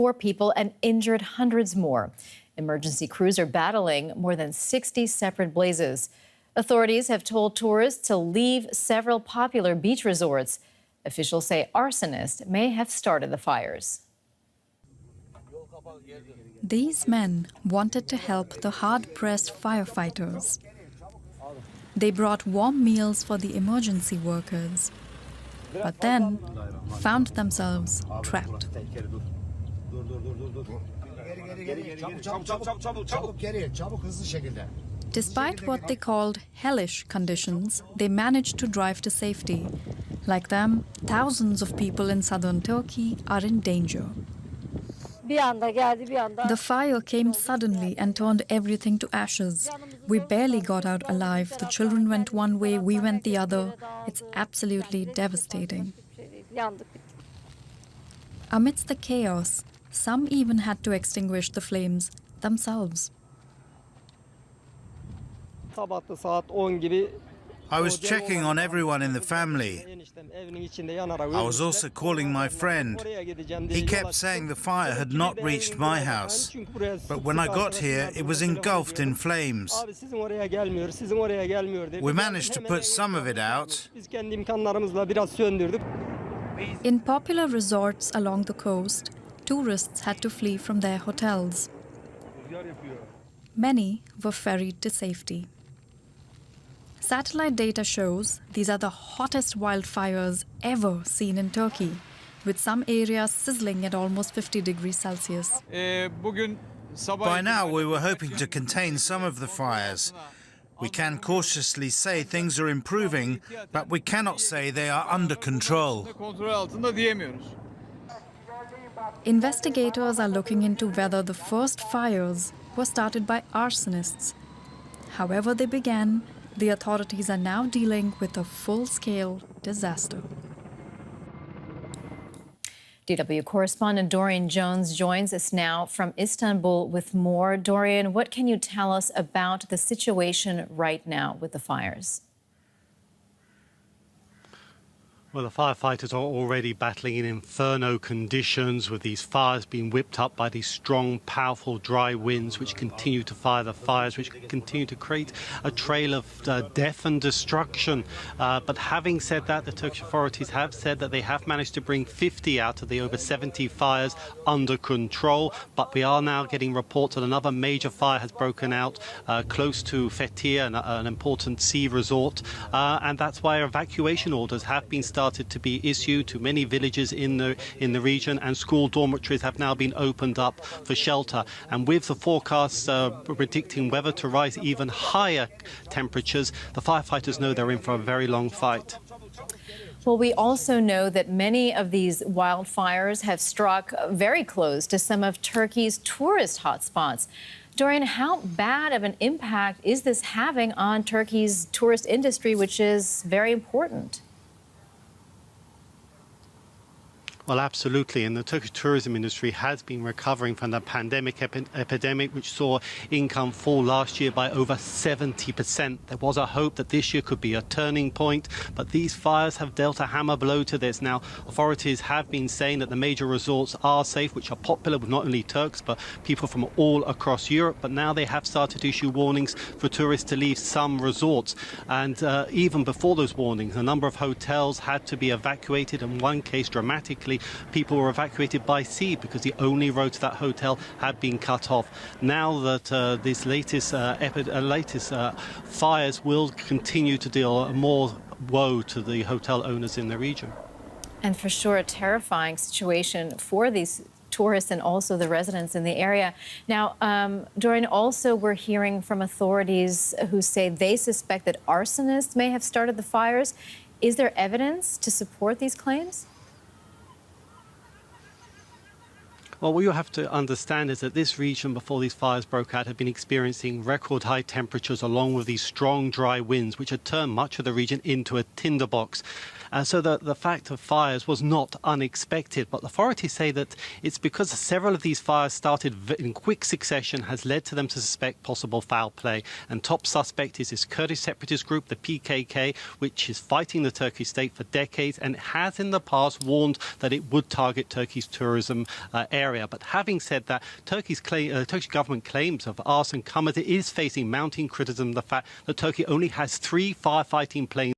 4 people and injured hundreds more. Emergency crews are battling more than 60 separate blazes. Authorities have told tourists to leave several popular beach resorts. Officials say arsonists may have started the fires. These men wanted to help the hard-pressed firefighters. They brought warm meals for the emergency workers, but then found themselves trapped. Despite what they called hellish conditions, they managed to drive to safety. Like them, thousands of people in southern Turkey are in danger. The fire came suddenly and turned everything to ashes. We barely got out alive. The children went one way, we went the other. It's absolutely devastating. Amidst the chaos, some even had to extinguish the flames themselves. I was checking on everyone in the family. I was also calling my friend. He kept saying the fire had not reached my house. But when I got here, it was engulfed in flames. We managed to put some of it out. In popular resorts along the coast, tourists had to flee from their hotels. Many were ferried to safety. Satellite data shows these are the hottest wildfires ever seen in Turkey, with some areas sizzling at almost 50 degrees Celsius. By now, we were hoping to contain some of the fires. We can cautiously say things are improving, but we cannot say they are under control. Investigators are looking into whether the first fires were started by arsonists. However they began, the authorities are now dealing with a full-scale disaster. DW correspondent Dorian Jones joins us now from Istanbul with more. Dorian, what can you tell us about the situation right now with the fires? Well, the firefighters are already battling in inferno conditions, with these fires being whipped up by these strong, powerful, dry winds which continue to fire the fires, which continue to create a trail of death and destruction. But having said that, the Turkish authorities have said that they have managed to bring 50 out of the over 70 fires under control. But we are now getting reports that another major fire has broken out close to Fethiye, an important sea resort. And that's why evacuation orders have been started to be issued to many villages in the region, and school dormitories have now been opened up for shelter. And with the forecasts predicting weather to rise even higher temperatures, the firefighters know they're in for a very long fight. Well, we also know that many of these wildfires have struck very close to some of Turkey's tourist hotspots. Dorian, how bad of an impact is this having on Turkey's tourist industry, which is very important? Well, absolutely. And the Turkish tourism industry has been recovering from the pandemic epidemic, which saw income fall last year by over 70%. There was a hope that this year could be a turning point, but these fires have dealt a hammer blow to this. Now, authorities have been saying that the major resorts are safe, which are popular with not only Turks, but people from all across Europe. But now they have started to issue warnings for tourists to leave some resorts. And even before those warnings, a number of hotels had to be evacuated. In one case, dramatically, people were evacuated by sea because the only road to that hotel had been cut off. Now that these latest fires will continue to deal more woe to the hotel owners in the region. And for sure, a terrifying situation for these tourists and also the residents in the area. Now, Dorian, also we're hearing from authorities who say they suspect that arsonists may have started the fires. Is there evidence to support these claims? Well, what you have to understand is that this region, before these fires broke out, had been experiencing record high temperatures along with these strong, dry winds, which had turned much of the region into a tinderbox. So the fact of fires was not unexpected. But authorities say that it's because several of these fires started in quick succession has led to them to suspect possible foul play. And top suspect is this Kurdish separatist group, the PKK, which is fighting the Turkish state for decades and has in the past warned that it would target Turkey's tourism area. But having said that, Turkish government claims of arson come as it is facing mounting criticism of the fact that Turkey only has 3 firefighting planes